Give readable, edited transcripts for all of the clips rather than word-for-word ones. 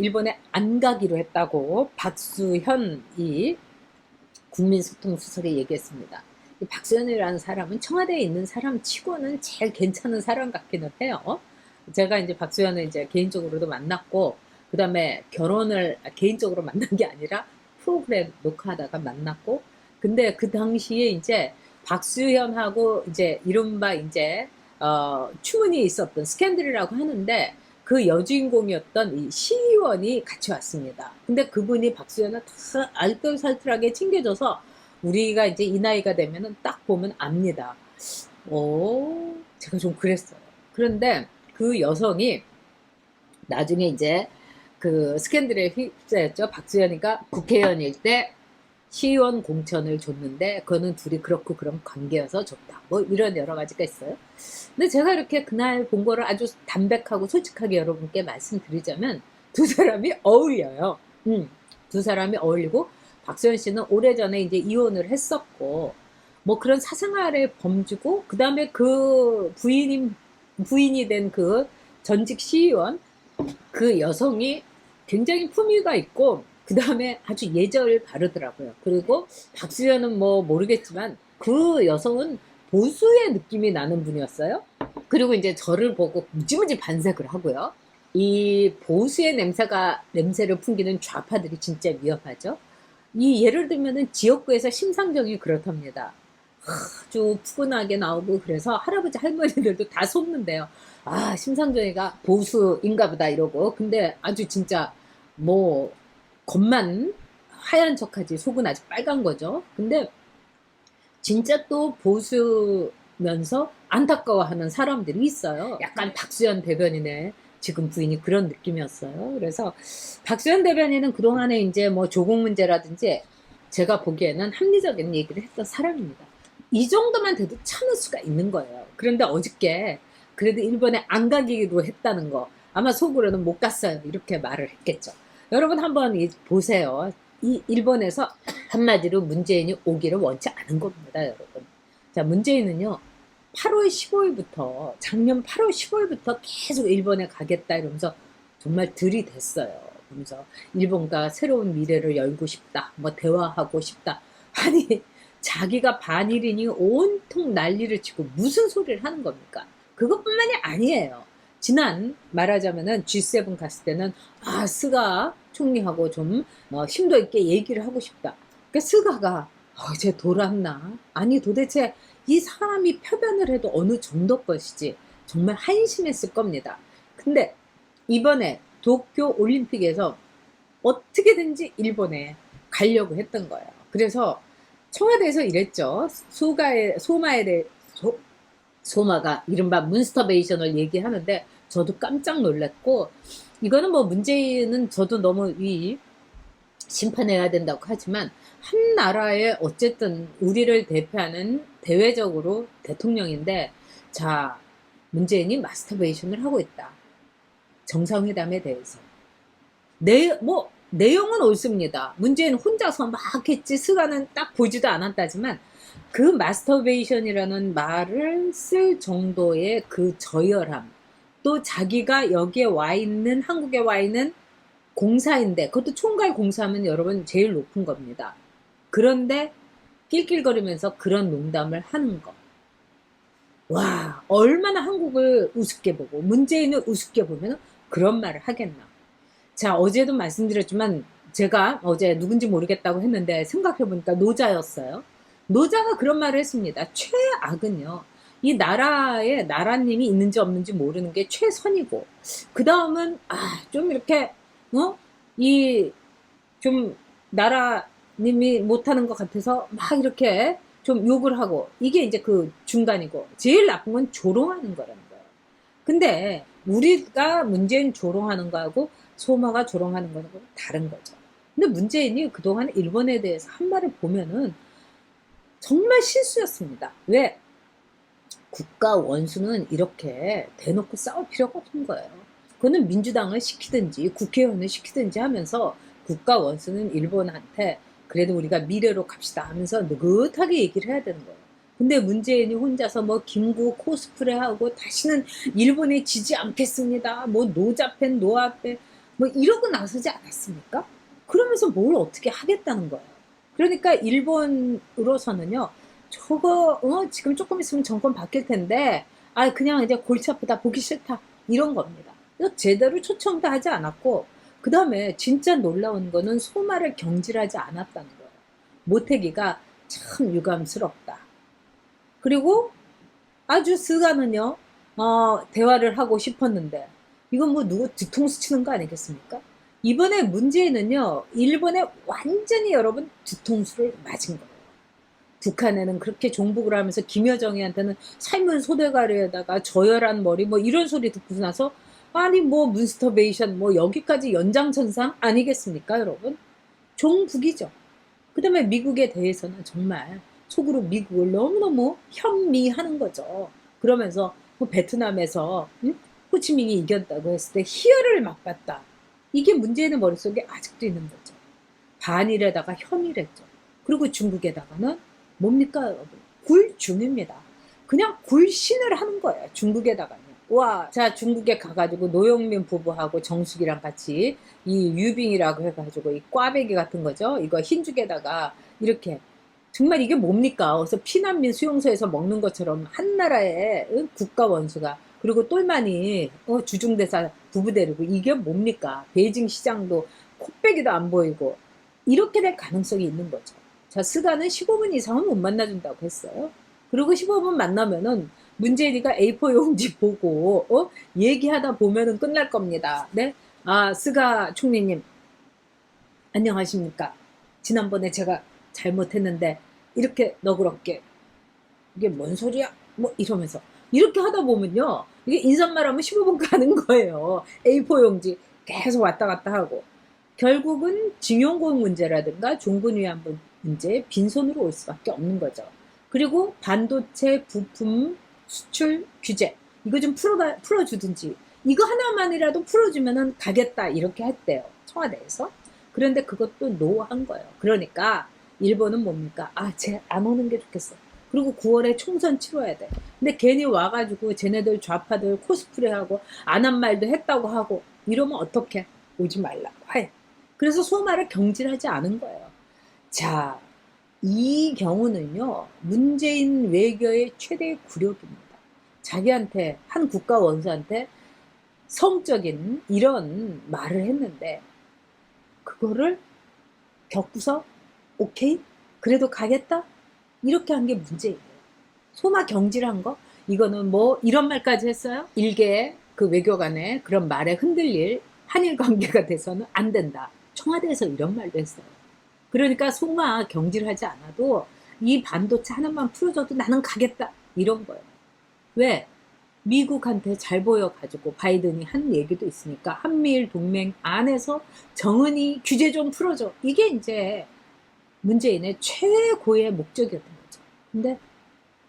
일본에 안 가기로 했다고 박수현이 국민소통수석에 얘기했습니다. 이 박수현이라는 사람은 청와대에 있는 사람 치고는 제일 괜찮은 사람 같기는 해요. 제가 이제 박수현을 이제 개인적으로도 만났고, 그 다음에 결혼을 개인적으로 만난 게 아니라 프로그램 녹화하다가 만났고, 근데 그 당시에 이제 박수현하고 이제 이른바 이제 추문이 있었던 스캔들이라고 하는데, 그 여주인공이었던 이 시의원이 같이 왔습니다. 근데 그분이 박수현을 다 알뜰살뜰하게 챙겨줘서 우리가 이제 이 나이가 되면은 딱 보면 압니다. 제가 좀 그랬어요. 그런데 그 여성이 나중에 이제 그 스캔들에 휩싸였죠. 박수현이가 국회의원일 때 시의원 공천을 줬는데 그거는 둘이 그렇고 그런 관계여서 줬다. 뭐 이런 여러 가지가 있어요. 근데 제가 이렇게 그날 본 거를 아주 담백하고 솔직하게 여러분께 말씀드리자면 두 사람이 어울려요. 두 사람이 어울리고 박수현 씨는 오래전에 이제 이혼을 했었고 뭐 그런 사생활의 범주고 그 다음에 그 부인이 된 그 전직 시의원 그 여성이 굉장히 품위가 있고 그 다음에 아주 예절 바르더라고요. 그리고 박수현은 뭐 모르겠지만 그 여성은 보수의 느낌이 나는 분이었어요. 그리고 이제 저를 보고 무지무지 반색을 하고요. 이 보수의 냄새를 풍기는 좌파들이 진짜 위험하죠. 이 예를 들면은 지역구에서 심상정이 그렇답니다. 아주 푸근하게 나오고 그래서 할아버지 할머니들도 다 속는데요. 아, 심상정이가 보수인가 보다 이러고. 근데 아주 진짜 뭐 겉만 하얀 척하지 속은 아직 빨간 거죠. 근데 진짜 또 보수면서 안타까워하는 사람들이 있어요. 약간 박수현 대변인의 지금 부인이 그런 느낌이었어요. 그래서 박수현 대변인은 그동안에 이제 뭐 조국 문제라든지 제가 보기에는 합리적인 얘기를 했던 사람입니다. 이 정도만 돼도 참을 수가 있는 거예요. 그런데 어저께 그래도 일본에 안 가기로 했다는 거 아마 속으로는 못 갔어요. 이렇게 말을 했겠죠. 여러분 한번 보세요. 이 일본에서 한마디로 문재인이 오기를 원치 않은 겁니다, 여러분. 자, 문재인은요, 8월 15일부터, 작년 8월 15일부터 계속 일본에 가겠다 이러면서 정말 들이댔어요. 그러면서 일본과 새로운 미래를 열고 싶다, 뭐 대화하고 싶다. 아니, 자기가 반일이니 온통 난리를 치고 무슨 소리를 하는 겁니까? 그것뿐만이 아니에요. 지난 말하자면은 G7 갔을 때는 스가 총리하고 좀 심도 있게 얘기를 하고 싶다. 그러니까 스가가 쟤 돌았나? 아니 도대체 이 사람이 표변을 해도 어느 정도 것이지 정말 한심했을 겁니다. 근데 이번에 도쿄 올림픽에서 어떻게든지 일본에 가려고 했던 거예요. 그래서 청와대에서 이랬죠. 소마에 대해 소마가 이른바 문스터베이션을 얘기하는데 저도 깜짝 놀랐고 이거는 뭐 문재인은 저도 너무 심판해야 된다고 하지만 한 나라의 어쨌든 우리를 대표하는 대외적으로 대통령인데 자 문재인이 마스터베이션을 하고 있다. 정상회담에 대해서 내용은 옳습니다. 문재인 혼자서 막 했지 스가는 딱 보지도 않았다지만 그 마스터베이션이라는 말을 쓸 정도의 그 저열함 또 자기가 여기에 와 있는 한국에 와 있는 공사인데 그것도 총괄 공사하면 여러분 제일 높은 겁니다. 그런데 낄낄거리면서 그런 농담을 하는 거. 와 얼마나 한국을 우습게 보고 문재인을 우습게 보면 그런 말을 하겠나. 자 어제도 말씀드렸지만 제가 어제 누군지 모르겠다고 했는데 생각해보니까 노자였어요. 노자가 그런 말을 했습니다. 최악은요. 이 나라에 나라님이 있는지 없는지 모르는 게 최선이고 그 다음은 좀 이렇게 이 좀 나라님이 못하는 것 같아서 막 이렇게 좀 욕을 하고 이게 이제 그 중간이고 제일 나쁜 건 조롱하는 거라는 거예요. 근데 우리가 문재인 조롱하는 거하고 소마가 조롱하는 거는 다른 거죠. 근데 문재인이 그동안 일본에 대해서 한 말을 보면은 정말 실수였습니다. 왜? 국가 원수는 이렇게 대놓고 싸울 필요가 없는 거예요. 그거는 민주당을 시키든지 국회의원을 시키든지 하면서 국가 원수는 일본한테 그래도 우리가 미래로 갑시다 하면서 느긋하게 얘기를 해야 되는 거예요. 근데 문재인이 혼자서 뭐 김구 코스프레하고 다시는 일본에 지지 않겠습니다. 뭐 노자팬 노아팬 뭐 이러고 나서지 않았습니까? 그러면서 뭘 어떻게 하겠다는 거예요. 그러니까 일본으로서는요, 저거 지금 조금 있으면 정권 바뀔 텐데, 아 그냥 이제 골치 아프다, 보기 싫다, 이런 겁니다. 그래서 제대로 초청도 하지 않았고, 그 다음에 진짜 놀라운 거는 소마를 경질하지 않았다는 거예요. 모태기가 참 유감스럽다. 그리고 아주 스가는요, 대화를 하고 싶었는데, 이건 뭐 누구 뒤통수 치는 거 아니겠습니까? 이번에 문제는요, 일본에 완전히 여러분 뒤통수를 맞은 거예요. 북한에는 그렇게 종북을 하면서 김여정이한테는 삶은 소대가리에다가 저열한 머리 뭐 이런 소리 듣고 나서, 아니 뭐 문스터베이션 뭐 여기까지 연장선상 아니겠습니까 여러분? 종북이죠. 그 다음에 미국에 대해서는 정말 속으로 미국을 너무너무 현미하는 거죠. 그러면서 뭐 베트남에서 호치민이 이겼다고 했을 때 희열을 맛봤다. 이게 문재인의 머릿속에 아직도 있는 거죠. 반일에다가 혐의랬죠. 그리고 중국에다가는 뭡니까 여러분? 굴중입니다. 그냥 굴신을 하는 거예요. 중국에다가는. 와, 자 중국에 가가지고 노영민 부부하고 정숙이랑 같이 이 유빙이라고 해가지고 이 꽈배기 같은 거죠. 이거 흰죽에다가 이렇게 정말 이게 뭡니까? 그래서 피난민 수용소에서 먹는 것처럼 한 나라의 국가 원수가 그리고 똘마니 주중대사 부부 데리고 이게 뭡니까? 베이징 시장도 코빼기도 안 보이고 이렇게 될 가능성이 있는 거죠. 자, 스가는 15분 이상은 못 만나준다고 했어요. 그리고 15분 만나면은 문재인이가 A4 용지 보고 얘기하다 보면은 끝날 겁니다. 네? 아, 스가 총리님 안녕하십니까? 지난번에 제가 잘못했는데 이렇게 너그럽게 이게 뭔 소리야? 뭐 이러면서 이렇게 하다 보면요. 이게 인사말하면 15분 가는 거예요. A4 용지 계속 왔다 갔다 하고 결국은 징용공 문제라든가 종군 위안부 문제 빈손으로 올 수밖에 없는 거죠. 그리고 반도체 부품 수출 규제 이거 좀 풀어주든지 이거 하나만이라도 풀어주면은 가겠다 이렇게 했대요. 청와대에서. 그런데 그것도 노한 거예요. 그러니까 일본은 뭡니까? 아, 쟤 안 오는 게 좋겠어. 그리고 9월에 총선 치러야 돼. 근데 괜히 와가지고 쟤네들 좌파들 코스프레하고 안 한 말도 했다고 하고 이러면 어떡해? 오지 말라고 해. 그래서 소마를 경질하지 않은 거예요. 자, 이 경우는요, 문재인 외교의 최대의 굴욕입니다. 자기한테, 한 국가 원수한테 성적인 이런 말을 했는데, 그거를 겪고서, 오케이? 그래도 가겠다? 이렇게 한 게 문제예요. 소마 경질한 거? 이거는 뭐, 이런 말까지 했어요? 일개 그 외교관의 그런 말에 흔들릴 한일 관계가 돼서는 안 된다. 청와대에서 이런 말도 했어요. 그러니까 소마 경질하지 않아도 이 반도체 하나만 풀어줘도 나는 가겠다. 이런 거예요. 왜? 미국한테 잘 보여가지고 바이든이 한 얘기도 있으니까 한미일 동맹 안에서 정은이 규제 좀 풀어줘. 이게 이제 문재인의 최고의 목적이었던 거죠. 근데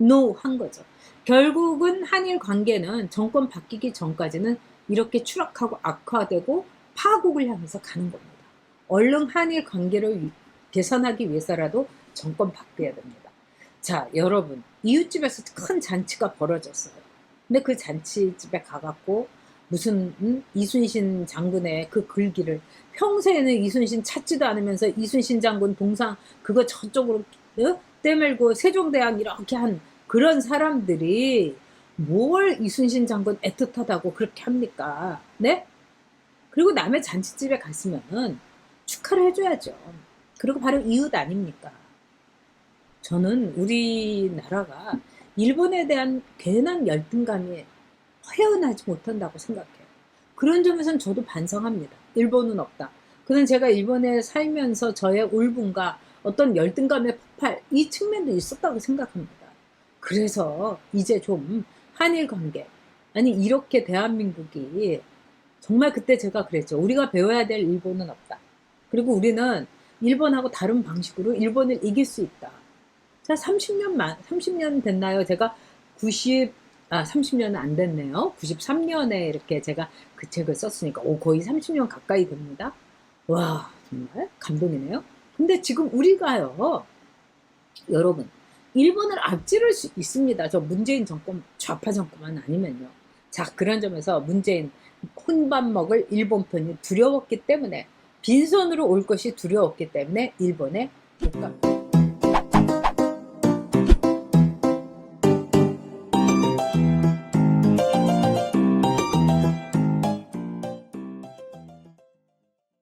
no 한 거죠. 결국은 한일 관계는 정권 바뀌기 전까지는 이렇게 추락하고 악화되고 파국을 향해서 가는 겁니다. 얼른 한일 관계를 개선하기 위해서라도 정권 바뀌어야 됩니다. 자, 여러분, 이웃집에서 큰 잔치가 벌어졌어요. 근데 그 잔치집에 가갖고 무슨 이순신 장군의 그 글귀를 평소에는 이순신 찾지도 않으면서 이순신 장군 동상 그거 저쪽으로 떼밀고 세종대왕 이렇게 한 그런 사람들이 뭘 이순신 장군 애틋하다고 그렇게 합니까? 네? 그리고 남의 잔치집에 갔으면은 축하를 해줘야죠. 그리고 바로 이웃 아닙니까? 저는 우리나라가 일본에 대한 괜한 열등감이 허연하지 못한다고 생각해요. 그런 점에서는 저도 반성합니다. 일본은 없다. 그는 제가 일본에 살면서 저의 울분과 어떤 열등감의 폭발, 이 측면도 있었다고 생각합니다. 그래서 이제 좀 한일 관계, 아니 이렇게 대한민국이 정말 그때 제가 그랬죠. 우리가 배워야 될 일본은 없다. 그리고 우리는 일본하고 다른 방식으로 일본을 이길 수 있다. 자, 30년 됐나요? 제가 30년은 안 됐네요. 93년에 이렇게 제가 그 책을 썼으니까, 거의 30년 가까이 됩니다. 와, 정말 감동이네요. 근데 지금 우리가요, 여러분, 일본을 앞지를 수 있습니다. 저 문재인 정권, 좌파 정권만 아니면요. 자, 그런 점에서 문재인 혼밥 먹을 일본 편이 두려웠기 때문에, 빈손으로 올 것이 두려웠기 때문에 일본에 못 갑니다.